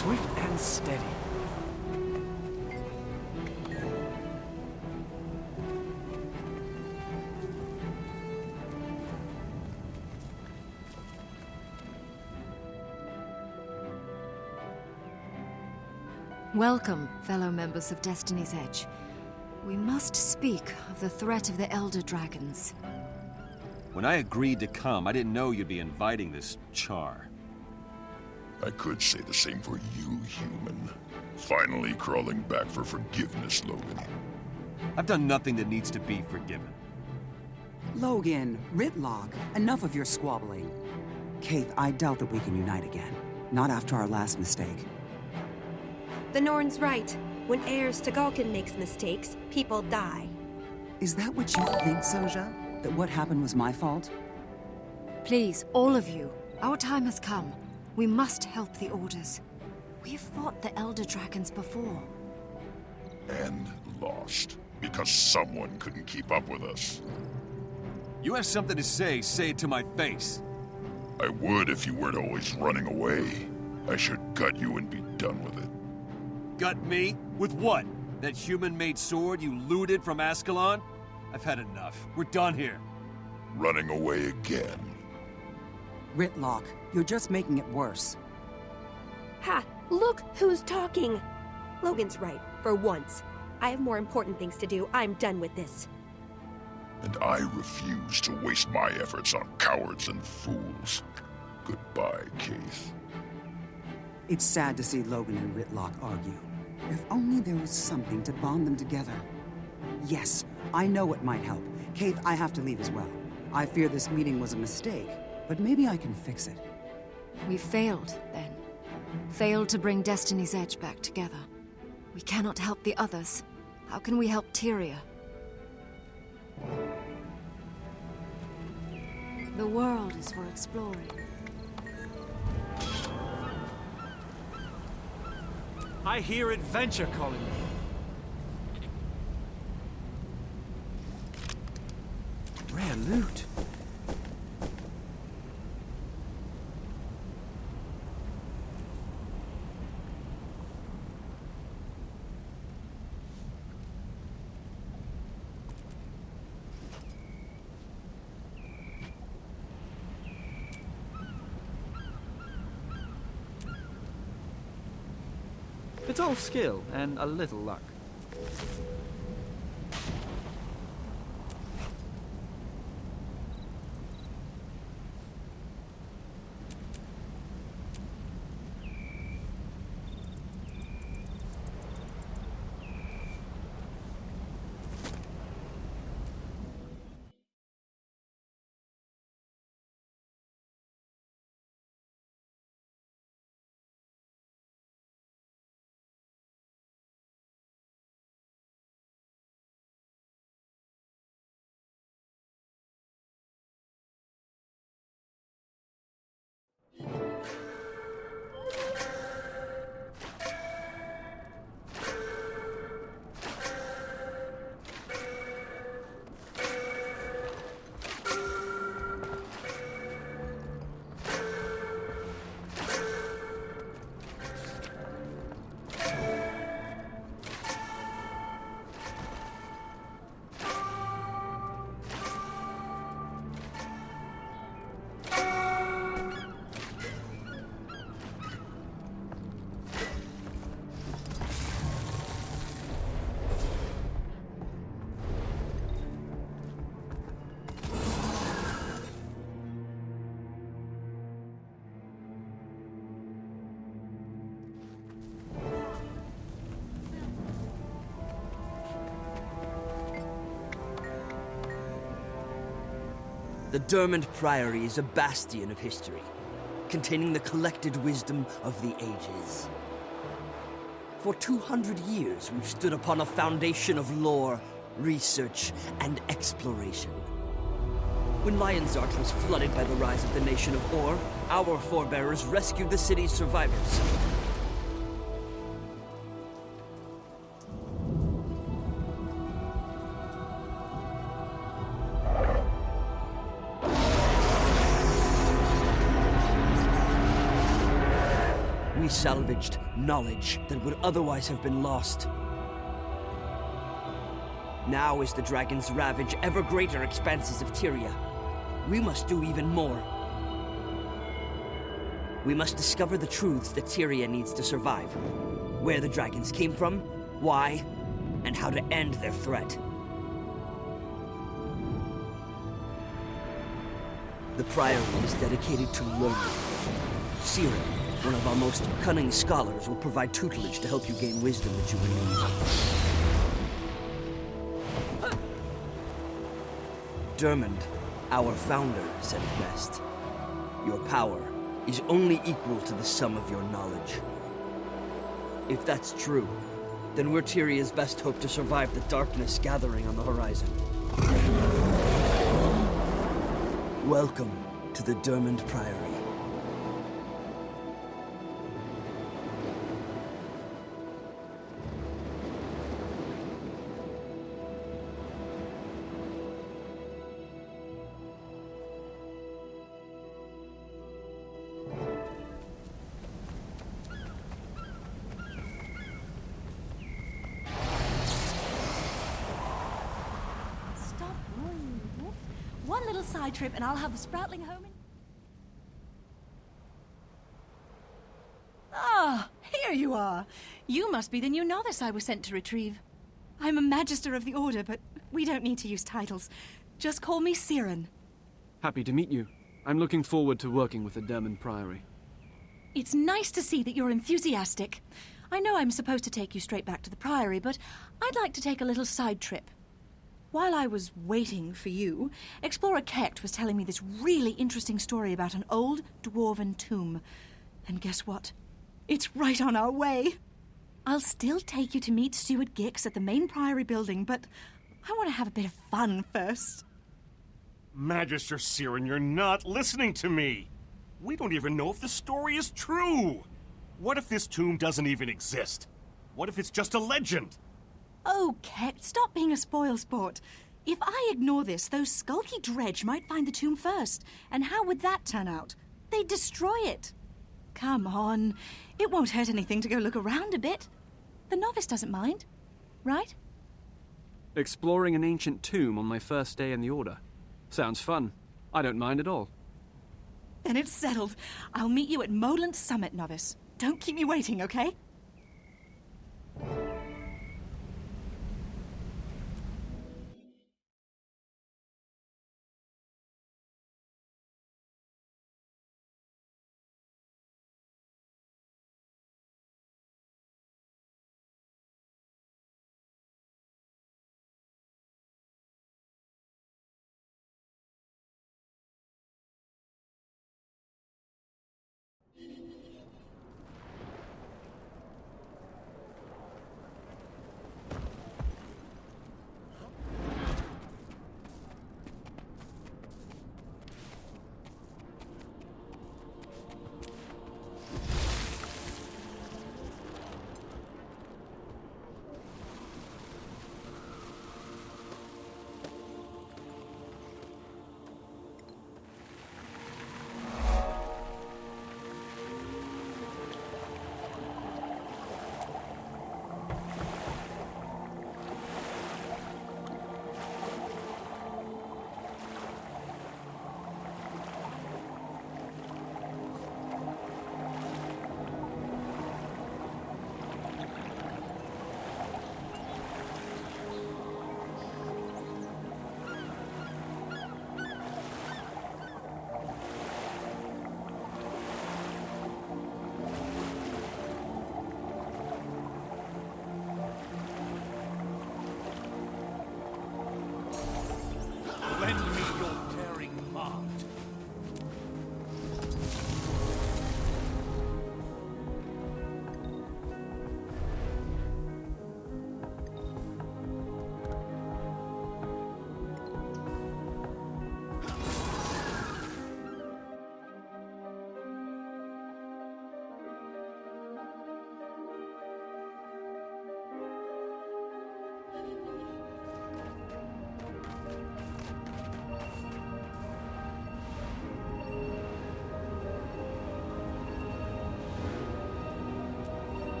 Swift and steady. Welcome, fellow members of Destiny's Edge. We must speak of the threat of the Elder Dragons. When I agreed to come, I didn't know you'd be inviting this char. I could say the same for you, human. Finally crawling back for forgiveness, Logan. I've done nothing that needs to be forgiven. Logan, Ritlock, enough of your squabbling. Kate, I doubt that we can unite again. Not after our last mistake. The Norn's right. When heirs to Galkin makes mistakes, people die. Is that what you think, Soja? That what happened was my fault? Please, all of you, our time has come. We must help the Orders. We've fought the Elder Dragons before. And lost. Because someone couldn't keep up with us. You have something to say it to my face. I would if you weren't always running away. I should gut you and be done with it. Gut me? With what? That human-made sword you looted from Ascalon? I've had enough. We're done here. Running away again. Ritlock, you're just making it worse. Ha! Look who's talking! Logan's right, for once. I have more important things to do. I'm done with this. And I refuse to waste my efforts on cowards and fools. Goodbye, Keith. It's sad to see Logan and Ritlock argue. If only there was something to bond them together. Yes, I know it might help. Kate, I have to leave as well. I fear this meeting was a mistake, but maybe I can fix it. We failed, then. Failed to bring Destiny's Edge back together. We cannot help the others. How can we help Tyria? The world is for exploring. I hear adventure calling me. Rare loot. It's all skill and a little luck. The Dermond Priory is a bastion of history, containing the collected wisdom of the ages. For 200 years, we've stood upon a foundation of lore, research, and exploration. When Lionsart was flooded by the rise of the nation of Or, our forebears rescued the city's survivors. We salvaged knowledge that would otherwise have been lost. Now as the dragons ravage ever greater expanses of Tyria, we must do even more. We must discover the truths that Tyria needs to survive. Where the dragons came from, why, and how to end their threat. The Priory is dedicated to learning. Siren, one of our most cunning scholars, will provide tutelage to help you gain wisdom that you will need. Dermond, our founder, said it best. Your power is only equal to the sum of your knowledge. If that's true, then we're Tyria's best hope to survive the darkness gathering on the horizon. Welcome to the Dermond Priory. One little side trip and I'll have the Sproutling home in... Ah, here you are. You must be the new novice I was sent to retrieve. I'm a Magister of the Order, but we don't need to use titles. Just call me Siren. Happy to meet you. I'm looking forward to working with the Dermond Priory. It's nice to see that you're enthusiastic. I know I'm supposed to take you straight back to the Priory, but I'd like to take a little side trip. While I was waiting for you, Explorer Kecht was telling me this really interesting story about an old dwarven tomb. And guess what? It's right on our way. I'll still take you to meet Steward Gix at the main Priory building, but I want to have a bit of fun first. Magister Siren, you're not listening to me. We don't even know if the story is true. What if this tomb doesn't even exist? What if it's just a legend? Oh, Kecht, stop being a spoilsport. If I ignore this, those skulky dredge might find the tomb first. And how would that turn out? They'd destroy it. Come on. It won't hurt anything to go look around a bit. The novice doesn't mind, right? Exploring an ancient tomb on my first day in the Order. Sounds fun. I don't mind at all. Then it's settled. I'll meet you at Moland Summit, novice. Don't keep me waiting, okay?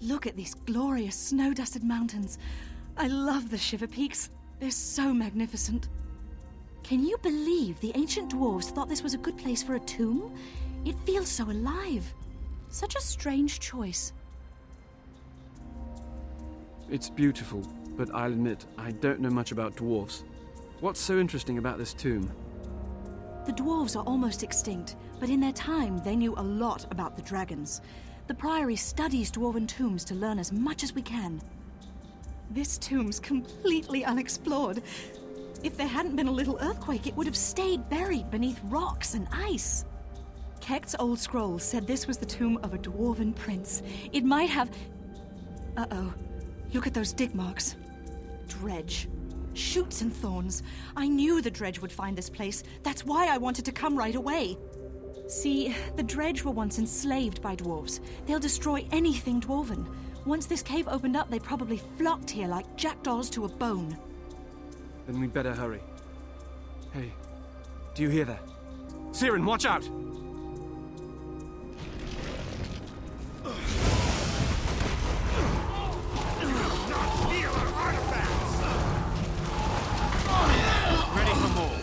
Look at these glorious snow-dusted mountains. I love the Shiver Peaks. They're so magnificent. Can you believe the ancient dwarves thought this was a good place for a tomb? It feels so alive. Such a strange choice. It's beautiful, but I'll admit, I don't know much about dwarves. What's so interesting about this tomb? The dwarves are almost extinct, but in their time they knew a lot about the dragons. The Priory studies dwarven tombs to learn as much as we can. This tomb's completely unexplored. If there hadn't been a little earthquake, it would have stayed buried beneath rocks and ice. Kekt's old scroll said this was the tomb of a dwarven prince. It might have... Uh-oh. Look at those dig marks. Dredge. Shoots and thorns. I knew the Dredge would find this place. That's why I wanted to come right away. See, the Dredge were once enslaved by dwarves. They'll destroy anything dwarven. Once this cave opened up, they probably flocked here like jackdaws to a bone. Then we'd better hurry. Hey, do you hear that? Siren, watch out! Ready for more.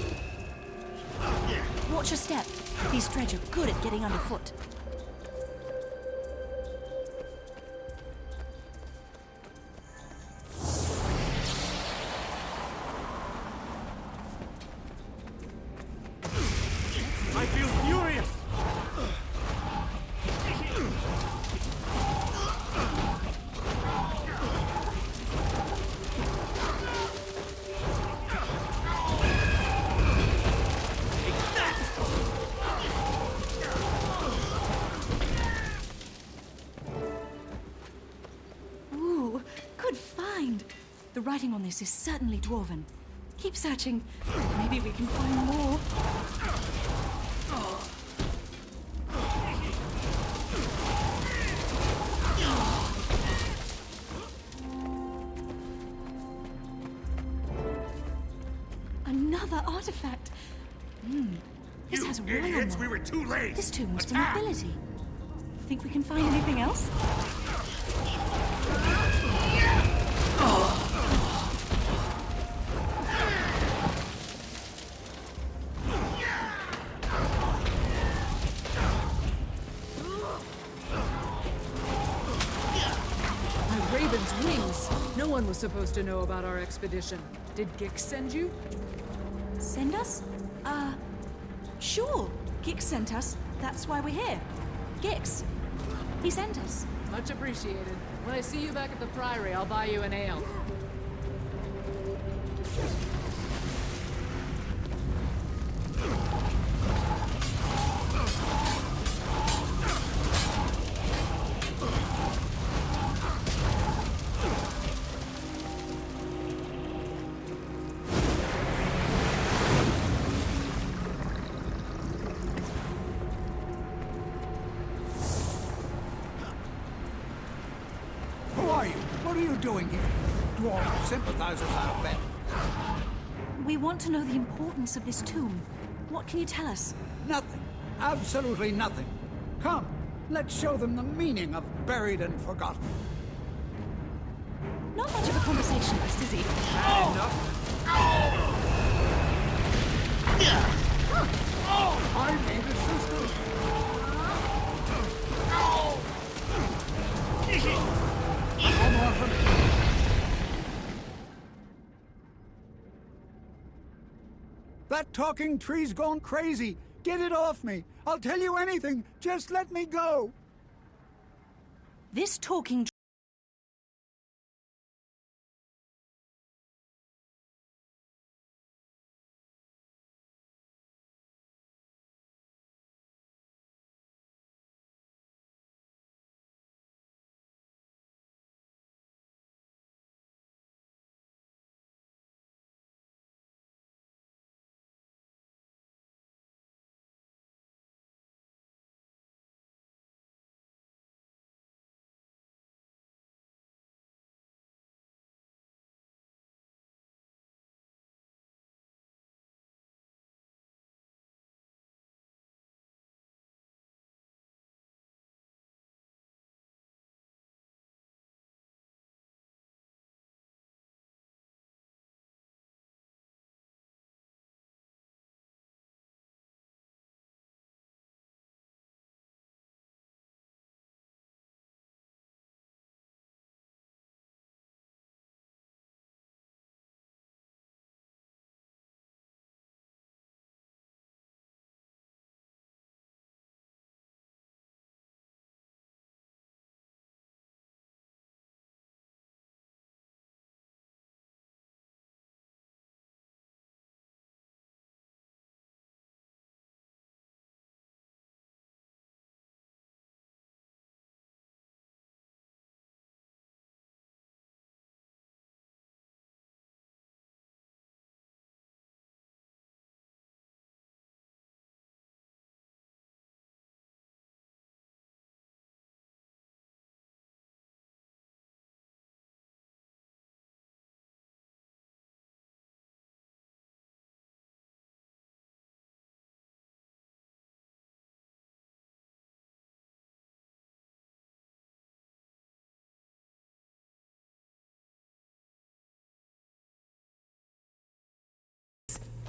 Watch your step. These Dredge are good at getting underfoot. I feel furious! Ooh, good find. The writing on this is certainly dwarven. Keep searching. Maybe we can find more. Another artifact. This has a wall on Idiots, it. we were too late. This tomb was for Attack! nobility. Think we can find anything else? My raven's wings! No one was supposed to know about our expedition. Did Gix send you? Send us? Sure. Gix sent us. That's why we're here. Gix. He sent us. Much appreciated. When I see you back at the Priory, I'll buy you an ale. Who are you? What are you doing here? Dwarf sympathizers, I'll bet. We want to know the importance of this tomb. What can you tell us? Nothing. Absolutely nothing. Come, let's show them the meaning of buried and forgotten. Not much of a conversationalist, is he? I need assistance. No more for me. That talking tree's gone crazy. Get it off me. I'll tell you anything. Just let me go. This talking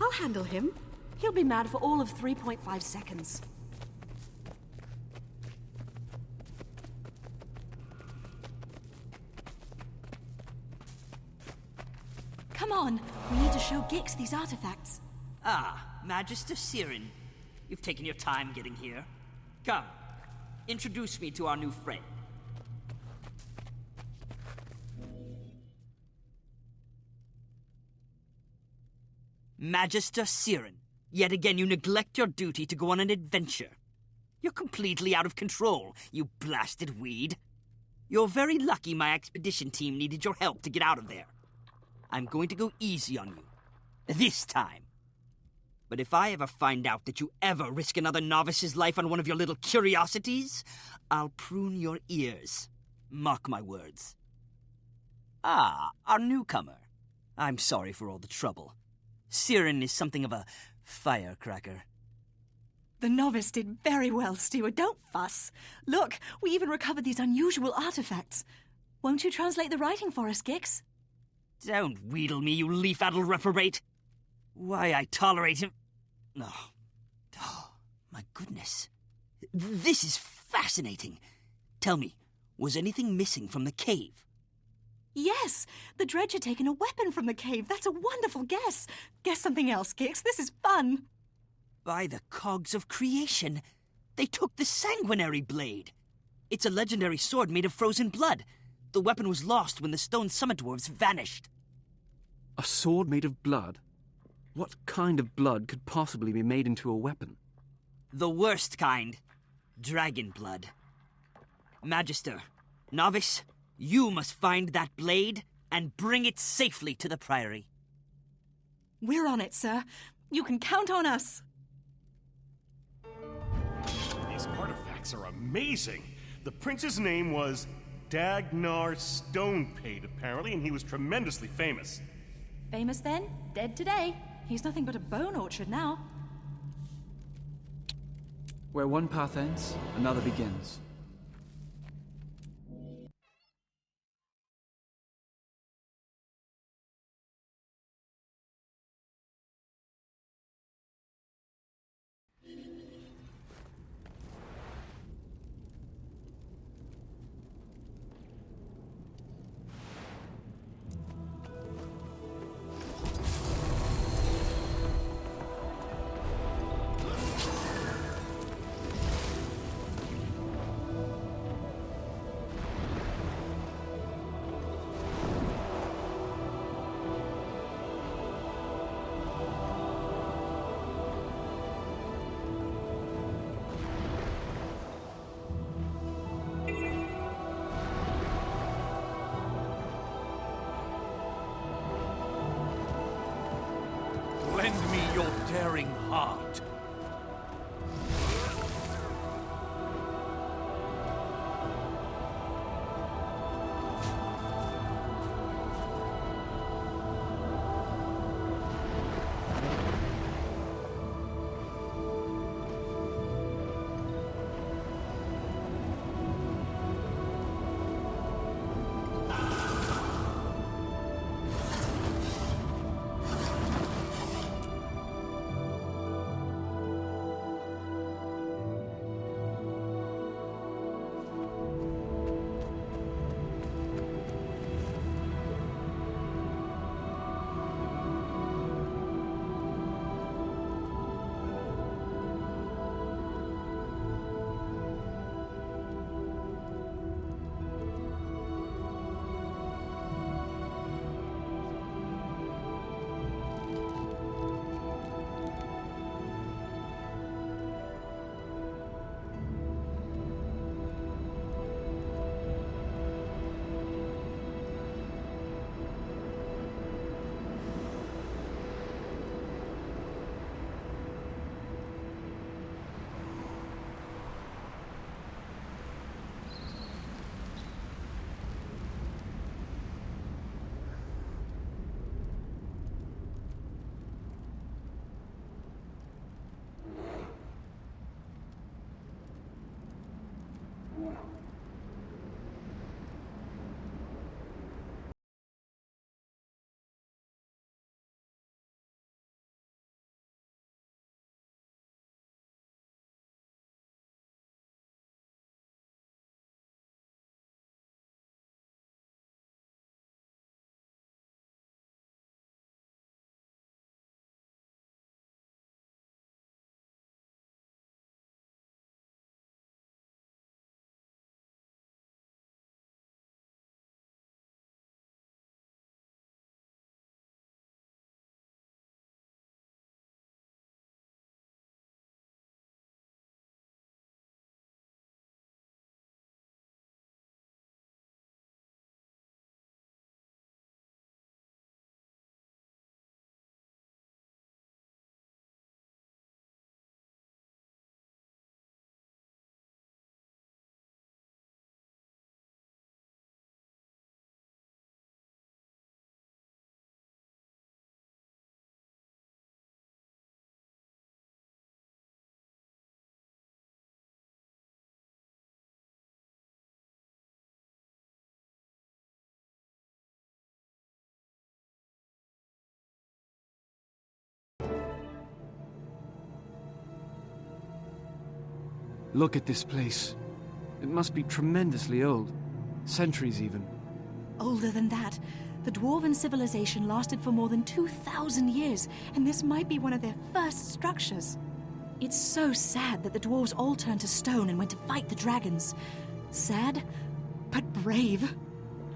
I'll handle him. He'll be mad for all of 3.5 seconds. Come on, we need to show Gix these artifacts. Ah, Magister Siren. You've taken your time getting here. Come, introduce me to our new friend. Magister Siren. Yet again you neglect your duty to go on an adventure. You're completely out of control, you blasted weed. You're very lucky my expedition team needed your help to get out of there. I'm going to go easy on you. This time. But if I ever find out that you ever risk another novice's life on one of your little curiosities, I'll prune your ears. Mark my words. Ah, our newcomer. I'm sorry for all the trouble. Siren is something of a firecracker. The novice did very well, Steward. Don't fuss. Look, we even recovered these unusual artifacts. Won't you translate the writing for us, Gix? Don't wheedle me, you leaf-addled reprobate. Why I tolerate him... Oh, my goodness. This is fascinating. Tell me, was anything missing from the cave? Yes, the dredge had taken a weapon from the cave. That's a wonderful guess. Guess something else, Gix. This is fun. By the cogs of creation, they took the sanguinary blade. It's a legendary sword made of frozen blood. The weapon was lost when the stone summit dwarves vanished. A sword made of blood? What kind of blood could possibly be made into a weapon? The worst kind. Dragon blood. Magister, novice, you must find that blade and bring it safely to the Priory. We're on it, sir. You can count on us. These artifacts are amazing. The prince's name was Dagnar Stonepate, apparently, and he was tremendously famous. Famous then? Dead today. He's nothing but a bone orchard now. Where one path ends, another begins. Lend me your daring heart. Look at this place. It must be tremendously old. Centuries even. Older than that. The Dwarven civilization lasted for more than 2,000 years, and this might be one of their first structures. It's so sad that the dwarves all turned to stone and went to fight the dragons. Sad, but brave.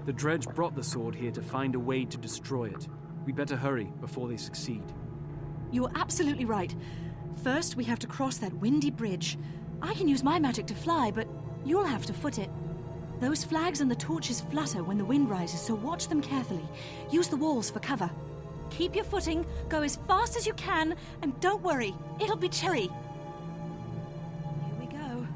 The Dredge brought the sword here to find a way to destroy it. We'd better hurry before they succeed. You're absolutely right. First, we have to cross that windy bridge. I can use my magic to fly, but you'll have to foot it. Those flags and the torches flutter when the wind rises, so watch them carefully. Use the walls for cover. Keep your footing, go as fast as you can, and don't worry, it'll be cherry. Here we go.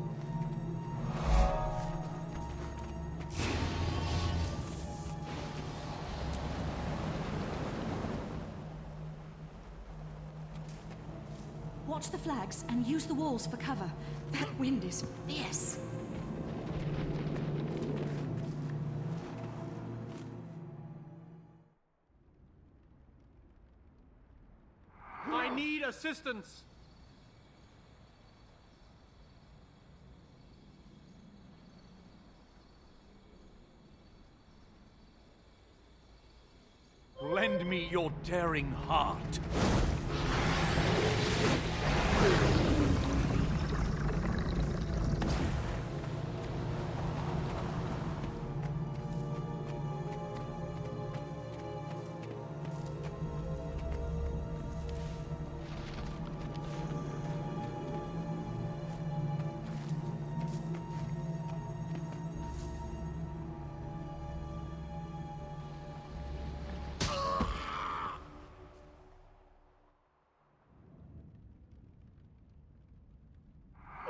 Watch the flags and use the walls for cover. That wind is fierce. I need assistance! Lend me your daring heart.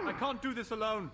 I can't do this alone.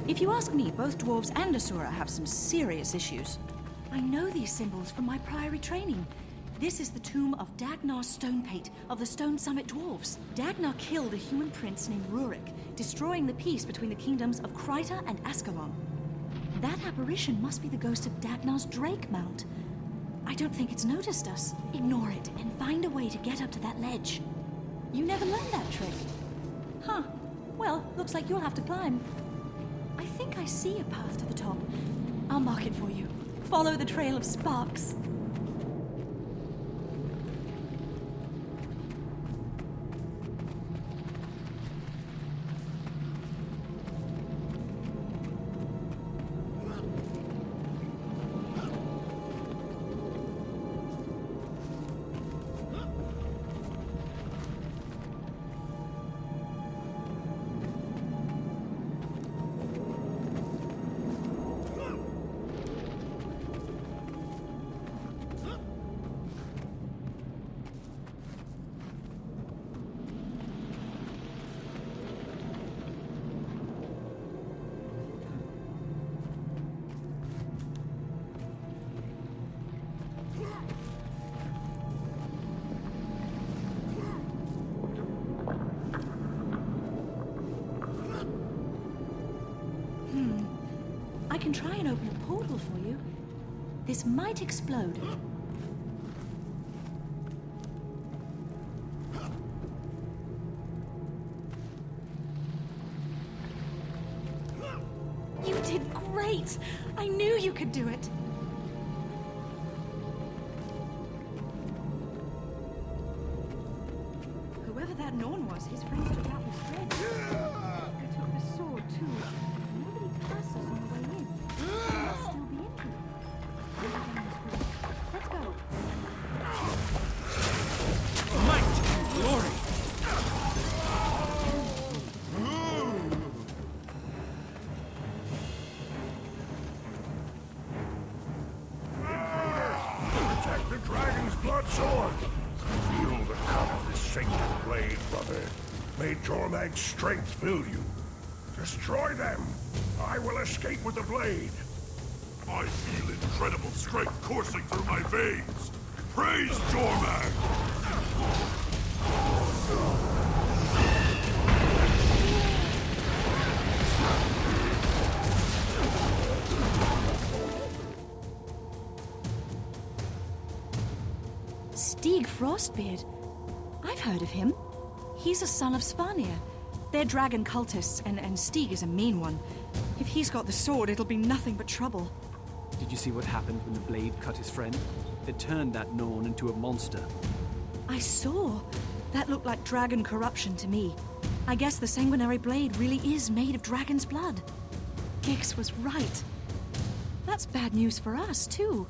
If you ask me, both dwarves and Asura have some serious issues. I know these symbols from my priory training. This is the tomb of Dagnar Stonepate of the Stone Summit Dwarves. Dagnar killed a human prince named Rurik, destroying the peace between the kingdoms of Kryta and Ascalon. That apparition must be the ghost of Dagnar's Drake Mount. I don't think it's noticed us. Ignore it and find a way to get up to that ledge. You never learned that trick. Huh. Well, looks like you'll have to climb. I think I see a path to the top. I'll mark it for you. Follow the trail of sparks. I can try and open a portal for you. This might explode. You did great! I knew you could do it! Whoever that Norn was, his friends took out his thread. They took the sword, too. Nobody passed us on the way in. They must still be in here. Let's go. Might! Glory! sword! Feel the cup of this sacred blade, brother. May Jormag's strength fill you. Destroy them! I will escape with the blade! I feel incredible strength coursing through my veins! Praise Jormag! Stig Frostbeard. I've heard of him. He's a son of Svanir. They're dragon cultists, and Stig is a mean one. If he's got the sword, it'll be nothing but trouble. Did you see what happened when the blade cut his friend? It turned that Norn into a monster. I saw. That looked like dragon corruption to me. I guess the sanguinary blade really is made of dragon's blood. Gix was right. That's bad news for us, too.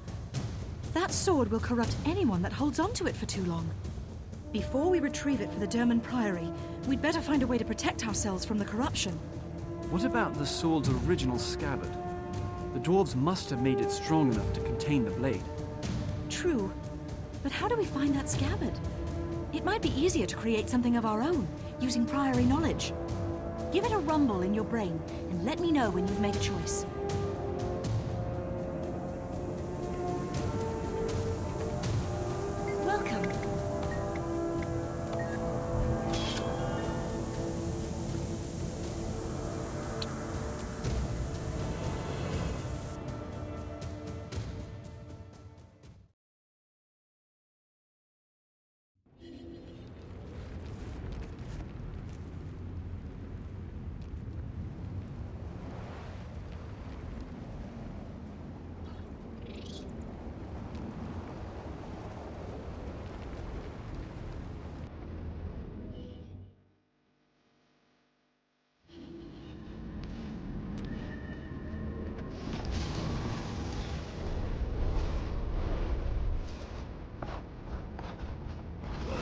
That sword will corrupt anyone that holds onto it for too long. Before we retrieve it for the Derman Priory, we'd better find a way to protect ourselves from the corruption. What about the sword's original scabbard? The dwarves must have made it strong enough to contain the blade. True. But how do we find that scabbard? It might be easier to create something of our own, using Priory knowledge. Give it a rumble in your brain, and let me know when you've made a choice. Welcome.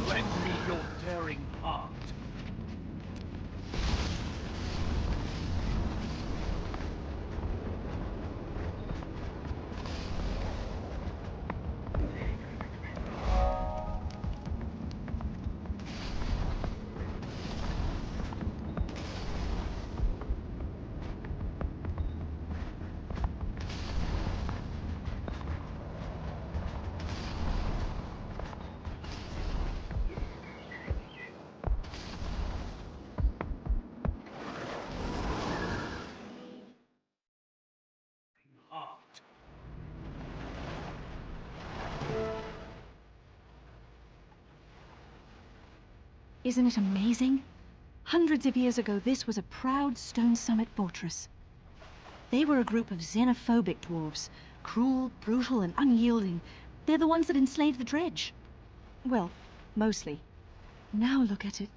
Lend me your daring heart. Isn't it amazing? Hundreds of years ago, this was a proud stone summit fortress. They were a group of xenophobic dwarves, cruel, brutal, and unyielding. They're the ones that enslaved the dredge. Well, mostly. Now look at it.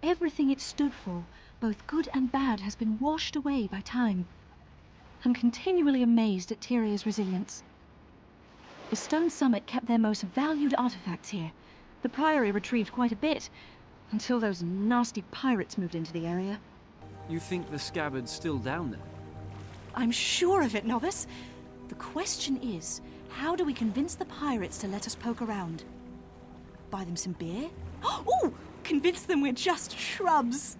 Everything it stood for, both good and bad, has been washed away by time. I'm continually amazed at Tyrria's resilience. The stone summit kept their most valued artifacts here. The Priory retrieved quite a bit, until those nasty pirates moved into the area. You think the scabbard's still down there? I'm sure of it, novice. The question is, how do we convince the pirates to let us poke around? Buy them some beer? Oh! Convince them we're just shrubs!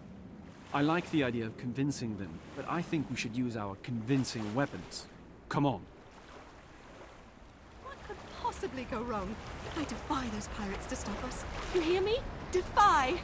I like the idea of convincing them, but I think we should use our convincing weapons. Come on. What could possibly go wrong? I defy those pirates to stop us. You hear me? Defy!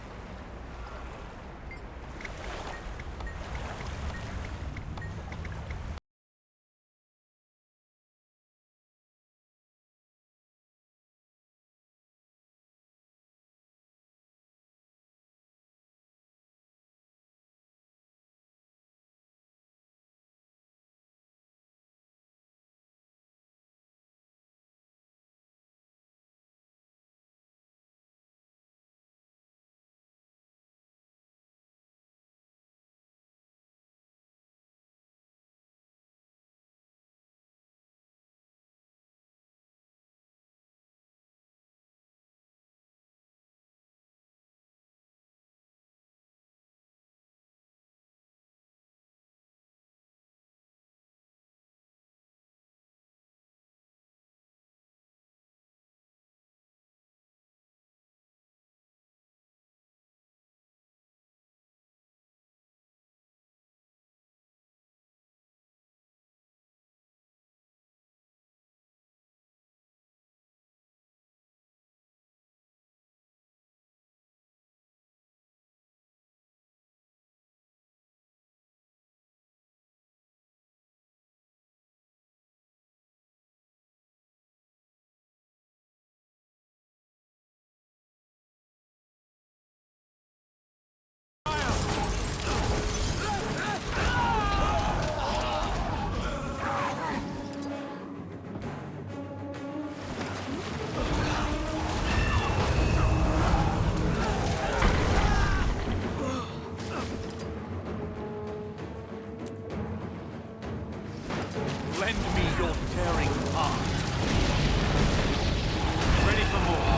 Lend me your tearing heart. Ready for more?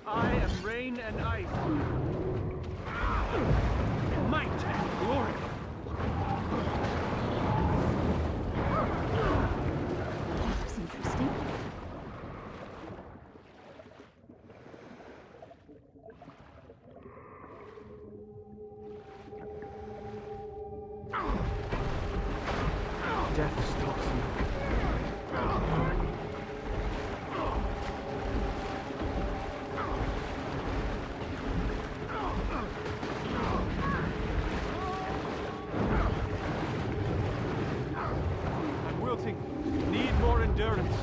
I am rain and ice. Might and glory. That's interesting. Death stalks me. I'm wilting. Need more endurance.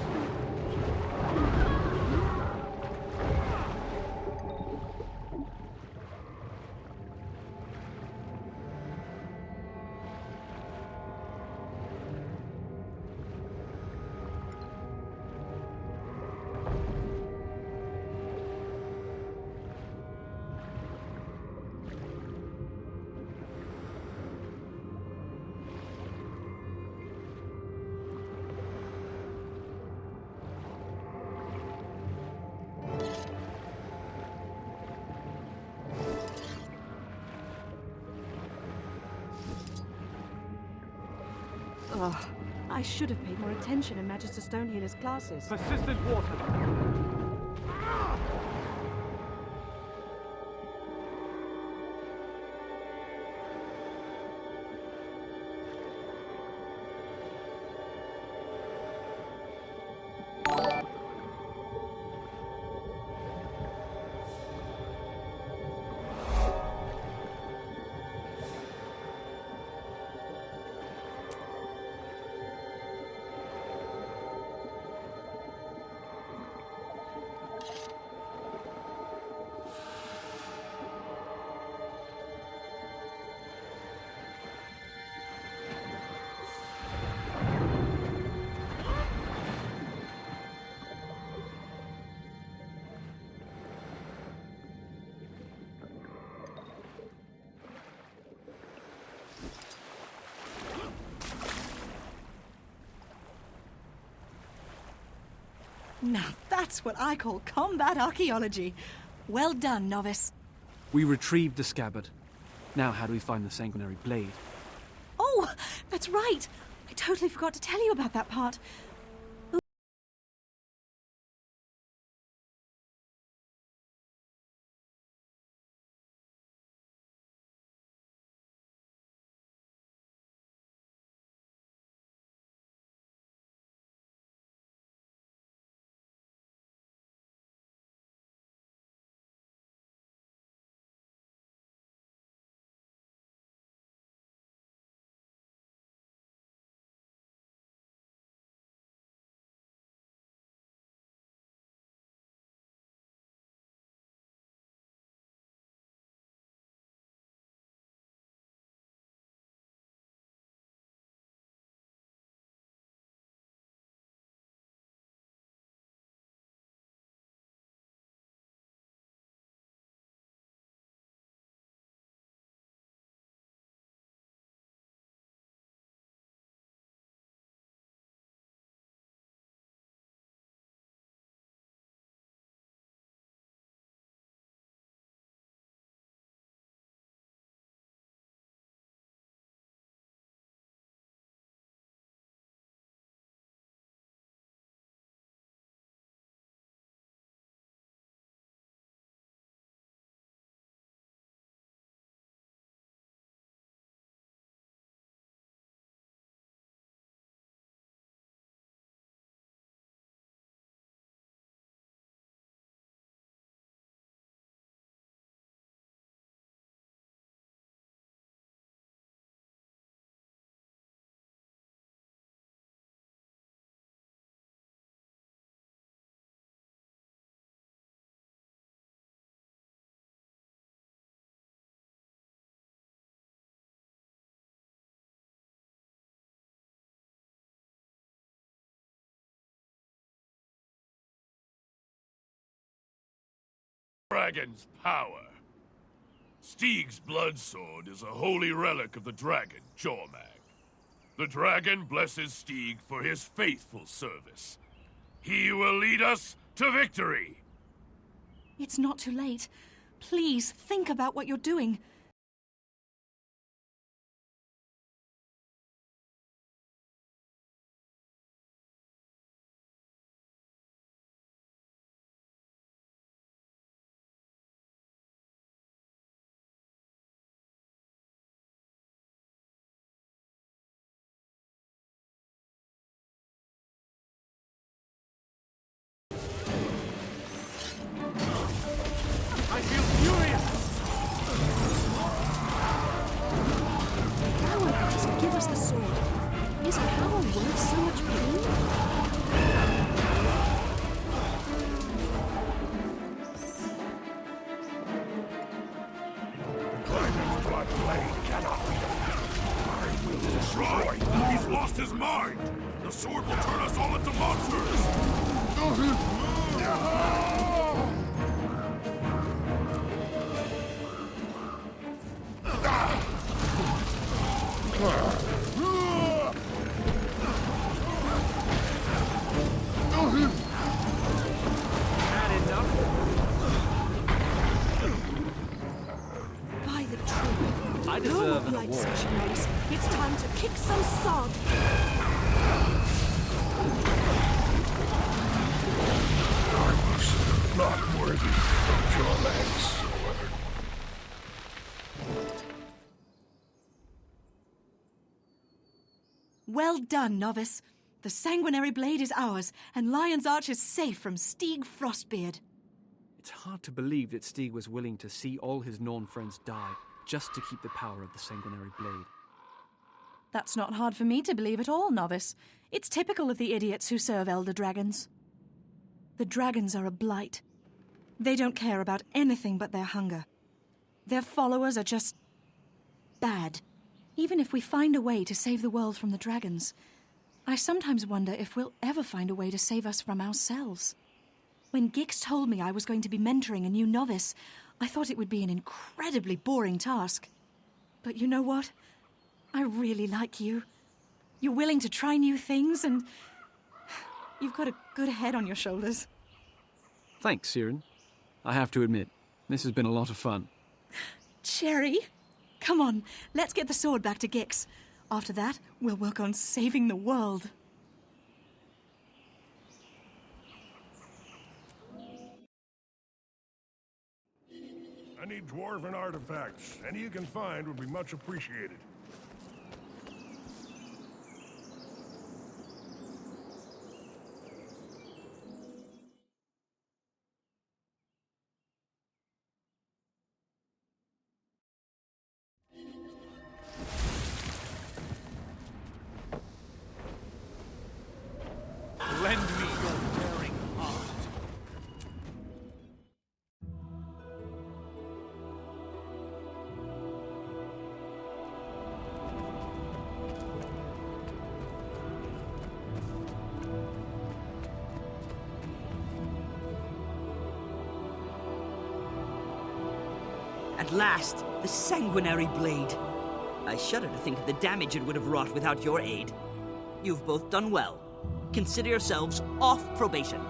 Oh, I should have paid more attention in Magister Stonehealer's classes. Persistent water. Now that's what I call combat archaeology. Well done, novice. We retrieved the scabbard. Now how do we find the sanguinary blade? Oh, that's right. I totally forgot to tell you about that part. dragon's power. Stig's blood sword is a holy relic of the dragon, Jormag. The dragon blesses Stig for his faithful service. He will lead us to victory. It's not too late. Please, think about what you're doing. I feel furious! Power, just give us the sword. Is power worth so much pain? Dragon's blood blade cannot be defeated. I will destroy him. He's lost his mind. The sword will turn us all into monsters. Had enough? By the tree. I No deserve more an polite award. discussion, Mace. It's time to kick some sod. Not worthy of Jormag's sword. Well done, novice. The sanguinary blade is ours, and Lion's Arch is safe from Stig Frostbeard. It's hard to believe that Stig was willing to see all his Norn friends die just to keep the power of the sanguinary blade. That's not hard for me to believe at all, novice. It's typical of the idiots who serve elder dragons. The dragons are a blight. They don't care about anything but their hunger. Their followers are just bad. Even if we find a way to save the world from the dragons, I sometimes wonder if we'll ever find a way to save us from ourselves. When Gix told me I was going to be mentoring a new novice, I thought it would be an incredibly boring task. But you know what? I really like you. You're willing to try new things, and you've got a good head on your shoulders. Thanks, Siren. I have to admit, this has been a lot of fun. Cherry, come on, let's get the sword back to Gix. After that, we'll work on saving the world. Any dwarven artifacts, any you can find would be much appreciated. Lend me your daring heart. At last, the sanguinary blade. I shudder to think of the damage it would have wrought without your aid. You've both done well. Consider yourselves off probation.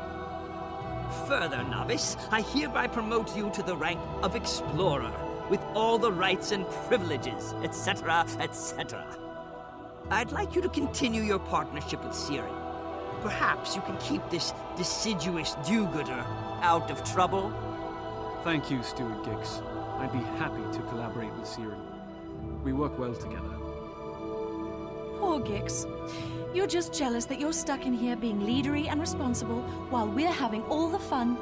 Further, novice, I hereby promote you to the rank of explorer, with all the rights and privileges, etc., etc. I'd like you to continue your partnership with Siren. Perhaps you can keep this deciduous do-gooder out of trouble. Thank you, Steward Gix. I'd be happy to collaborate with Siren. We work well together. Poor Gix. You're just jealous that you're stuck in here being leadery and responsible while we're having all the fun.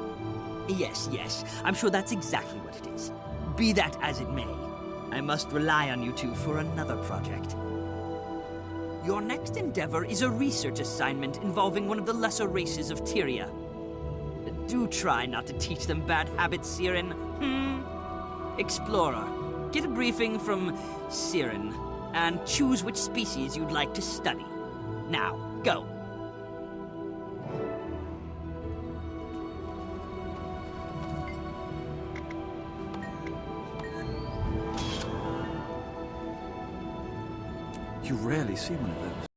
Yes, yes, I'm sure that's exactly what it is. Be that as it may, I must rely on you two for another project. Your next endeavor is a research assignment involving one of the lesser races of Tyria. Do try not to teach them bad habits, Siren. Explorer, get a briefing from Siren, and choose which species you'd like to study. Now, go. You rarely see one of those.